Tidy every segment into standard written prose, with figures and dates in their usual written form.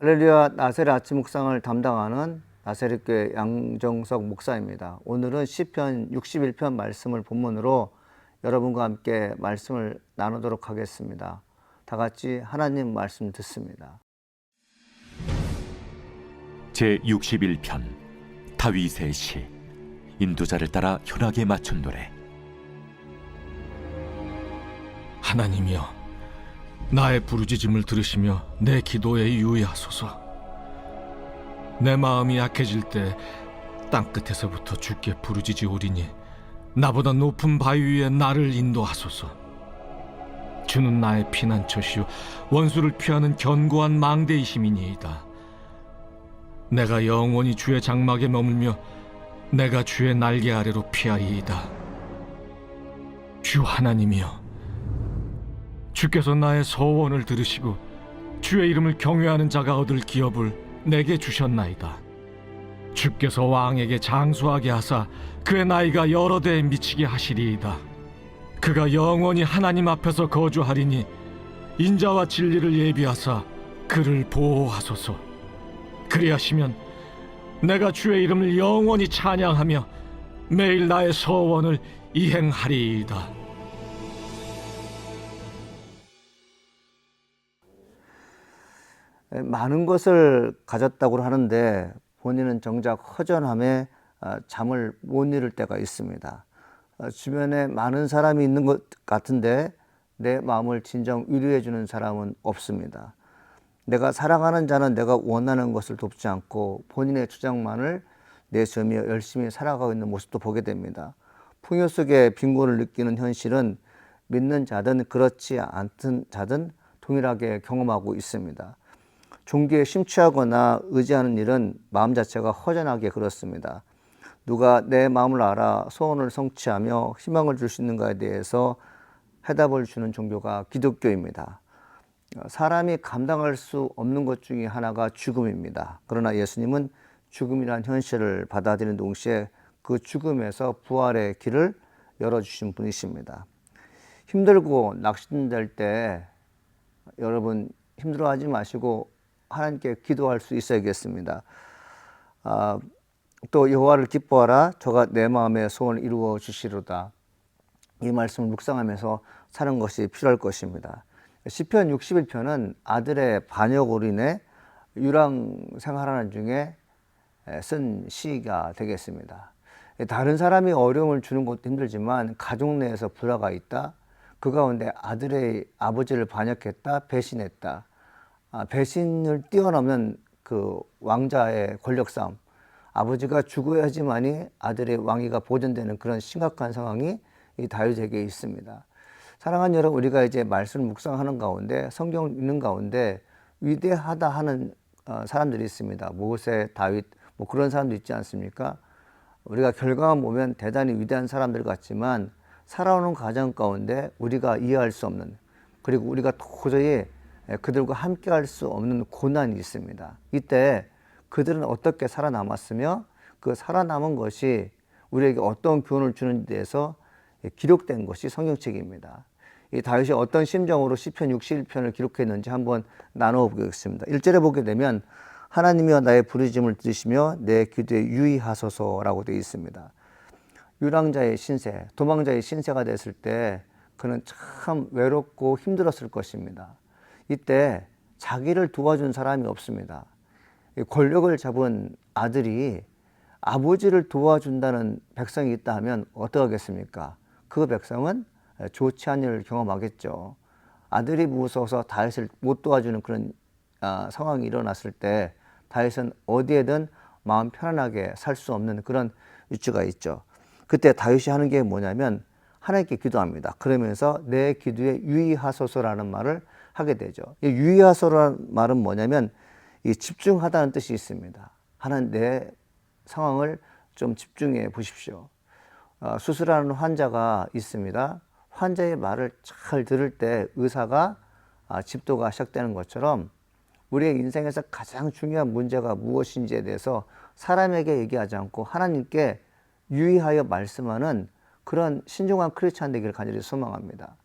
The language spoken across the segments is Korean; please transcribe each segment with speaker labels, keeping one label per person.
Speaker 1: 할렐루야. 나세렛 아침 묵상을 담당하는 나세렛교회 양정석 목사입니다. 오늘은 시편 61편 말씀을 본문으로 여러분과 함께 말씀을 나누도록 하겠습니다. 다 같이 하나님 말씀 듣습니다.
Speaker 2: 제61편 다윗의 시. 인도자를 따라 현악에 맞춘 노래.
Speaker 3: 하나님이여, 나의 부르짖음을 들으시며 내 기도에 유의하소서. 내 마음이 약해질 때 땅끝에서부터 주께 부르짖으오리니 나보다 높은 바위 위에 나를 인도하소서. 주는 나의 피난처시요 원수를 피하는 견고한 망대이심이니이다. 내가 영원히 주의 장막에 머물며 내가 주의 날개 아래로 피하리이다. 주 하나님이여, 주께서 나의 서원을 들으시고 주의 이름을 경외하는 자가 얻을 기업을 내게 주셨나이다. 주께서 왕에게 장수하게 하사 그의 나이가 여러 대에 미치게 하시리이다. 그가 영원히 하나님 앞에서 거주하리니 인자와 진리를 예비하사 그를 보호하소서. 그리하시면 내가 주의 이름을 영원히 찬양하며 매일 나의 서원을 이행하리이다.
Speaker 1: 많은 것을 가졌다고 하는데 본인은 정작 허전함에 잠을 못 이룰 때가 있습니다. 주변에 많은 사람이 있는 것 같은데 내 마음을 진정 위로해 주는 사람은 없습니다. 내가 사랑하는 자는 내가 원하는 것을 돕지 않고 본인의 주장만을 내세우며 열심히 살아가고 있는 모습도 보게 됩니다. 풍요 속에 빈곤을 느끼는 현실은 믿는 자든 그렇지 않든 자든 동일하게 경험하고 있습니다. 종교에 심취하거나 의지하는 일은 마음 자체가 허전하게 그렇습니다. 누가 내 마음을 알아 소원을 성취하며 희망을 줄 수 있는가에 대해서 해답을 주는 종교가 기독교입니다. 사람이 감당할 수 없는 것 중에 하나가 죽음입니다. 그러나 예수님은 죽음이란 현실을 받아들이는 동시에 그 죽음에서 부활의 길을 열어주신 분이십니다. 힘들고 낙심될 때 여러분 힘들어하지 마시고 하나님께 기도할 수 있어야겠습니다. 또 여호와를 기뻐하라, 저가 내 마음의 소원을 이루어 주시리로다. 이 말씀을 묵상하면서 사는 것이 필요할 것입니다. 시편 61편은 아들의 반역으로 인해 유랑 생활하는 중에 쓴 시가 되겠습니다. 다른 사람이 어려움을 주는 것도 힘들지만 가족 내에서 불화가 있다. 그 가운데 아들의 아버지를 반역했다, 배신했다. 배신을 뛰어넘는 그 왕자의 권력 싸움, 아버지가 죽어야지만이 아들의 왕위가 보존되는 그런 심각한 상황이 이 다윗에게 있습니다. 사랑하는 여러분, 우리가 이제 말씀을 묵상하는 가운데 성경을 읽는 가운데 위대하다 하는 사람들이 있습니다. 모세, 다윗 뭐 그런 사람도 있지 않습니까? 우리가 결과만 보면 대단히 위대한 사람들 같지만 살아오는 과정 가운데 우리가 이해할 수 없는, 그리고 우리가 도저히 그들과 함께 할 수 없는 고난이 있습니다. 이때 그들은 어떻게 살아남았으며 그 살아남은 것이 우리에게 어떤 교훈을 주는지에 대해서 기록된 것이 성경책입니다. 이 다윗이 어떤 심정으로 시편 61편을 기록했는지 한번 나누어 보겠습니다. 1절에 보게 되면 하나님이여 나의 부르짖음을 들으시며 내 기도에 유의하소서라고 되어 있습니다. 유랑자의 신세, 도망자의 신세가 됐을 때 그는 참 외롭고 힘들었을 것입니다. 이때 자기를 도와준 사람이 없습니다. 권력을 잡은 아들이 아버지를 도와준다는 백성이 있다 하면 어떡하겠습니까? 그 백성은 좋지 않은 일을 경험하겠죠. 아들이 무서워서 다윗을 못 도와주는 그런 상황이 일어났을 때 다윗은 어디에든 마음 편안하게 살 수 없는 그런 위치가 있죠. 그때 다윗이 하는 게 뭐냐면 하나님께 기도합니다. 그러면서 내 기도에 유의하소서라는 말을 하게 되죠. 이 유의하소서라는 말은 뭐냐면 이 집중하다는 뜻이 있습니다. 하나님 내 상황을 좀 집중해 보십시오. 수술하는 환자가 있습니다. 환자의 말을 잘 들을 때 의사가 집도가 시작되는 것처럼 우리의 인생에서 가장 중요한 문제가 무엇인지에 대해서 사람에게 얘기하지 않고 하나님께 유의하여 말씀하는 그런 신중한 크리스찬 되기를 간절히 소망합니다.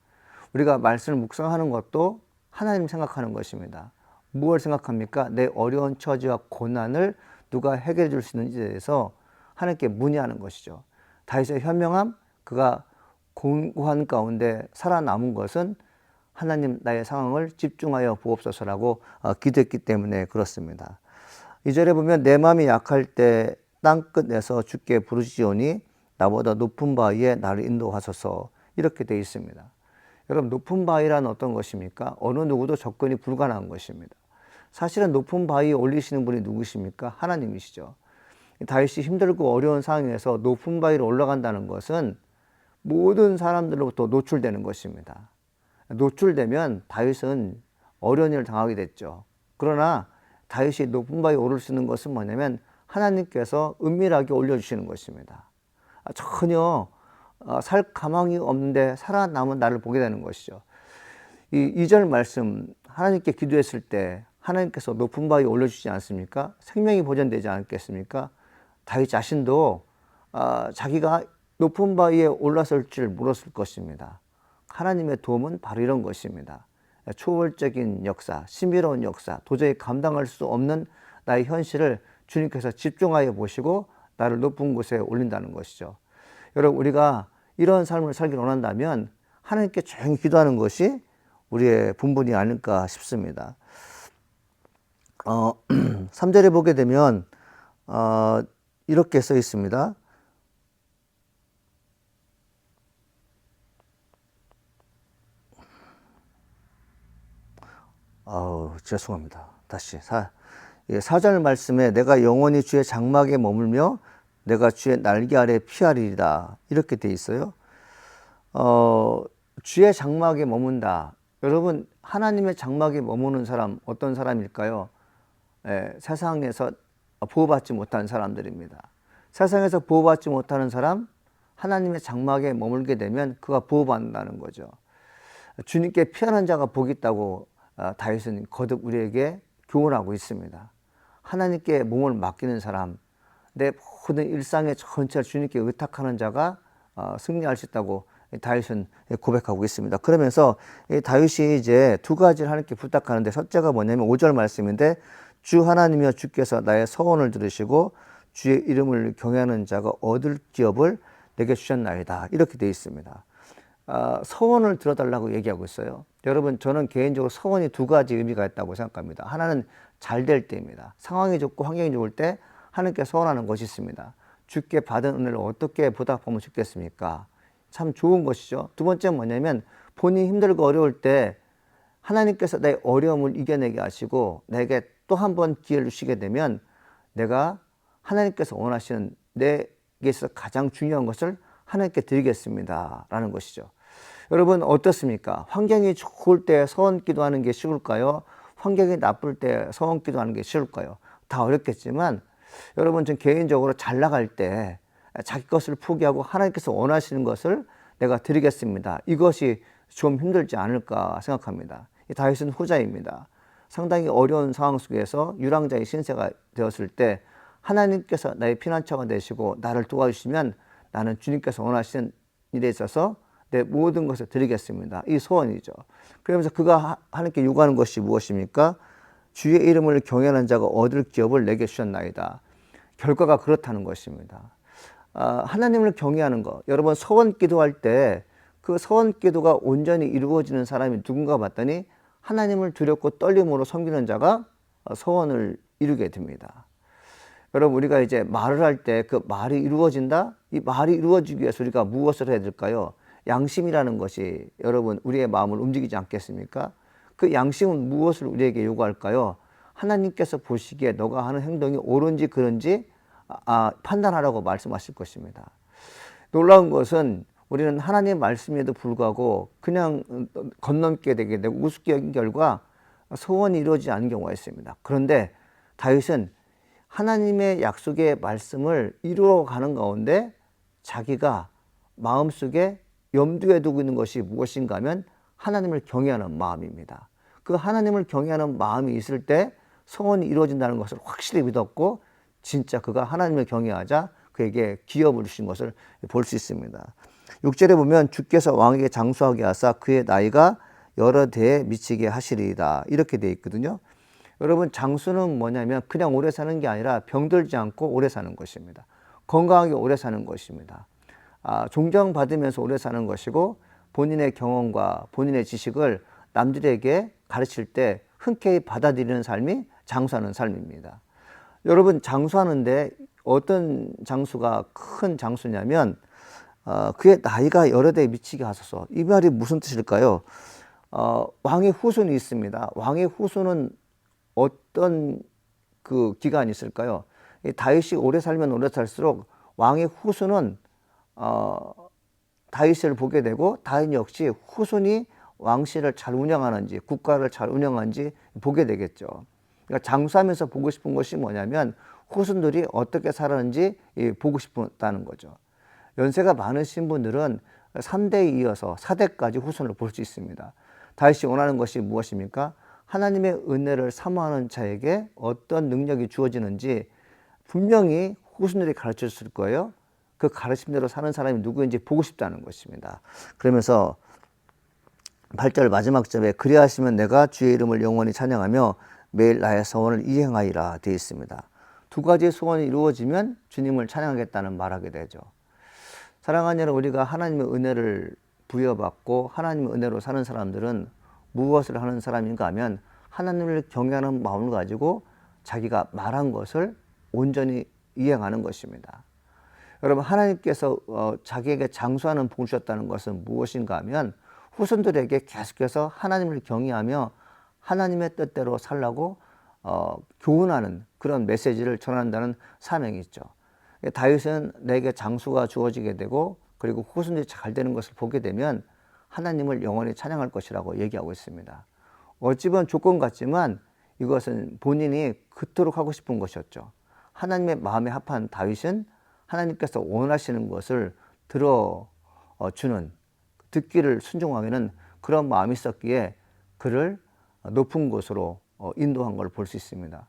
Speaker 1: 우리가 말씀을 묵상하는 것도 하나님 생각하는 것입니다. 무엇을 생각합니까? 내 어려운 처지와 고난을 누가 해결해 줄 수 있는지에 대해서 하나님께 문의하는 것이죠. 다윗의 현명함, 그가 공고한 가운데 살아남은 것은 하나님 나의 상황을 집중하여 보옵소서라고 기도했기 때문에 그렇습니다. 2절에 보면 내 마음이 약할 때 땅끝에서 주께 부르짖으오니 나보다 높은 바위에 나를 인도하소서, 이렇게 되어 있습니다. 여러분, 높은 바위란 어떤 것입니까? 어느 누구도 접근이 불가능한 것입니다. 사실은 높은 바위에 올리시는 분이 누구십니까? 하나님이시죠. 다윗이 힘들고 어려운 상황에서 높은 바위로 올라간다는 것은 모든 사람들로부터 노출되는 것입니다. 노출되면 다윗은 어려운 일을 당하게 됐죠. 그러나 다윗이 높은 바위에 오를 수 있는 것은 뭐냐면 하나님께서 은밀하게 올려주시는 것입니다. 전혀 살 가망이 없는데 살아남은 나를 보게 되는 것이죠. 이 2절 말씀, 하나님께 기도했을 때 하나님께서 높은 바위에 올려주지 않습니까? 생명이 보존되지 않겠습니까? 다윗 자신도 자기가 높은 바위에 올라설 줄 몰랐을 것입니다. 하나님의 도움은 바로 이런 것입니다. 초월적인 역사, 신비로운 역사, 도저히 감당할 수 없는 나의 현실을 주님께서 집중하여 보시고 나를 높은 곳에 올린다는 것이죠. 여러분, 우리가 이런 삶을 살기를 원한다면 하나님께 조용히 기도하는 것이 우리의 본분이 아닐까 싶습니다. 3절에 보게 되면 이렇게 써 있습니다. 죄송합니다. 다시 4절 말씀에 내가 영원히 주의 장막에 머물며 내가 주의 날개 아래 피하리이다, 이렇게 돼 있어요. 주의 장막에 머문다. 여러분, 하나님의 장막에 머무는 사람 어떤 사람일까요? 세상에서 보호받지 못한 사람들입니다. 세상에서 보호받지 못하는 사람, 하나님의 장막에 머물게 되면 그가 보호받는다는 거죠. 주님께 피하는 자가 복이 있다고 다윗은 거듭 우리에게 교훈하고 있습니다. 하나님께 몸을 맡기는 사람, 내 모든 일상의 전체를 주님께 의탁하는 자가 승리할 수 있다고 다윗은 고백하고 있습니다. 그러면서 다윗이 이제 두 가지를 하나님께 부탁하는데, 첫째가 뭐냐면 5절 말씀인데 주 하나님이여 주께서 나의 서원을 들으시고 주의 이름을 경외하는 자가 얻을 기업을 내게 주셨나이다, 이렇게 되어 있습니다. 서원을 들어달라고 얘기하고 있어요. 여러분, 저는 개인적으로 서원이 두 가지 의미가 있다고 생각합니다. 하나는 잘 될 때입니다. 상황이 좋고 환경이 좋을 때 하나님께 서원하는 것이 있습니다. 주께 받은 은혜를 어떻게 보답하면 좋겠습니까? 참 좋은 것이죠. 두 번째는 뭐냐면 본인이 힘들고 어려울 때 하나님께서 내 어려움을 이겨내게 하시고 내게 또 한 번 기회를 주시게 되면 내가 하나님께서 원하시는 내게 있어서 가장 중요한 것을 하나님께 드리겠습니다 라는 것이죠. 여러분, 어떻습니까? 환경이 좋을 때 서원 기도하는 게 쉬울까요? 환경이 나쁠 때 서원 기도하는 게 쉬울까요? 다 어렵겠지만 여러분, 전 개인적으로 잘 나갈 때 자기 것을 포기하고 하나님께서 원하시는 것을 내가 드리겠습니다, 이것이 좀 힘들지 않을까 생각합니다. 다윗은 후자입니다. 상당히 어려운 상황 속에서 유랑자의 신세가 되었을 때 하나님께서 나의 피난처가 되시고 나를 도와주시면 나는 주님께서 원하시는 일에 있어서 내 모든 것을 드리겠습니다, 이 소원이죠. 그러면서 그가 하나님께 요구하는 것이 무엇입니까? 주의 이름을 경외하는 자가 얻을 기업을 내게 주셨나이다. 결과가 그렇다는 것입니다. 하나님을 경외하는 것, 여러분, 서원 기도할 때 그 서원 기도가 온전히 이루어지는 사람이 누군가 봤더니 하나님을 두렵고 떨림으로 섬기는 자가 서원을 이루게 됩니다. 여러분, 우리가 이제 말을 할 때 그 말이 이루어진다? 이 말이 이루어지기 위해서 우리가 무엇을 해야 될까요? 양심이라는 것이 여러분 우리의 마음을 움직이지 않겠습니까? 그 양심은 무엇을 우리에게 요구할까요? 하나님께서 보시기에 너가 하는 행동이 옳은지 그른지 판단하라고 말씀하실 것입니다. 놀라운 것은 우리는 하나님의 말씀에도 불구하고 그냥 건넘게 되게 되고 우습게 여긴 결과 소원이 이루어지지 않은 경우가 있습니다. 그런데 다윗은 하나님의 약속의 말씀을 이루어가는 가운데 자기가 마음속에 염두에 두고 있는 것이 무엇인가 하면 하나님을 경외하는 마음입니다. 그 하나님을 경외하는 마음이 있을 때 소원이 이루어진다는 것을 확실히 믿었고 진짜 그가 하나님을 경외하자 그에게 기업을 주신 것을 볼 수 있습니다. 6절에 보면 주께서 왕에게 장수하게 하사 그의 나이가 여러 대에 미치게 하시리이다, 이렇게 되어 있거든요. 여러분, 장수는 뭐냐면 그냥 오래 사는 게 아니라 병들지 않고 오래 사는 것입니다. 건강하게 오래 사는 것입니다. 존경받으면서 오래 사는 것이고, 본인의 경험과 본인의 지식을 남들에게 가르칠 때 흔쾌히 받아들이는 삶이 장수하는 삶입니다. 여러분, 장수하는데 어떤 장수가 큰 장수냐면 그의 나이가 여러 대에 미치게 하소서. 이 말이 무슨 뜻일까요? 왕의 후손이 있습니다. 왕의 후손은 어떤 그 기간이 있을까요? 이 다윗이 오래 살면 오래 살수록 왕의 후손은 다윗을 보게 되고, 다윗 역시 후손이 왕실을 잘 운영하는지 국가를 잘 운영하는지 보게 되겠죠. 그러니까 장수하면서 보고 싶은 것이 뭐냐면 후손들이 어떻게 살았는지 보고 싶다는 거죠. 연세가 많으신 분들은 3대에 이어서 4대까지 후손을 볼 수 있습니다. 다윗이 원하는 것이 무엇입니까? 하나님의 은혜를 사모하는 자에게 어떤 능력이 주어지는지 분명히 후손들이 가르쳐줬을 거예요. 그 가르침대로 사는 사람이 누구인지 보고 싶다는 것입니다. 그러면서 8절 마지막 절에 그리하시면 내가 주의 이름을 영원히 찬양하며 매일 나의 소원을 이행하리라 되어 있습니다. 두 가지의 소원이 이루어지면 주님을 찬양하겠다는 말하게 되죠. 사랑하는 여러분, 우리가 하나님의 은혜를 부여받고 하나님의 은혜로 사는 사람들은 무엇을 하는 사람인가 하면 하나님을 경외하는 마음을 가지고 자기가 말한 것을 온전히 이행하는 것입니다. 여러분, 하나님께서 자기에게 장수하는 복을 주셨다는 것은 무엇인가 하면 후손들에게 계속해서 하나님을 경외하며 하나님의 뜻대로 살라고 교훈하는 그런 메시지를 전한다는 사명이 있죠. 다윗은 내게 장수가 주어지게 되고 그리고 후손들이 잘 되는 것을 보게 되면 하나님을 영원히 찬양할 것이라고 얘기하고 있습니다. 어찌 보면 조건 같지만 이것은 본인이 그토록 하고 싶은 것이었죠. 하나님의 마음에 합한 다윗은 하나님께서 원하시는 것을 들어주는, 듣기를 순종하기는 그런 마음이 있었기에 그를 높은 곳으로 인도한 걸 볼 수 있습니다.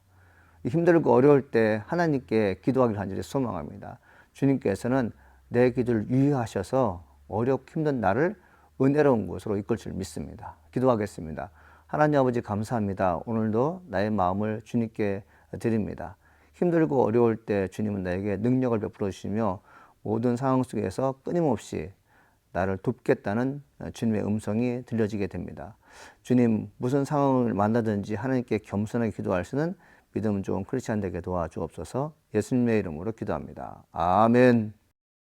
Speaker 1: 힘들고 어려울 때 하나님께 기도하기를 간절히 소망합니다. 주님께서는 내 기도를 유의하셔서 어렵고 힘든 나를 은혜로운 곳으로 이끌 줄 믿습니다. 기도하겠습니다. 하나님 아버지, 감사합니다. 오늘도 나의 마음을 주님께 드립니다. 힘들고 어려울 때 주님은 나에게 능력을 베풀어 주시며 모든 상황 속에서 끊임없이 나를 돕겠다는 주님의 음성이 들려지게 됩니다. 주님, 무슨 상황을 만나든지 하나님께 겸손하게 기도할 수 있는 믿음 좋은 크리스찬 되게 도와주옵소서. 예수님의 이름으로 기도합니다. 아멘.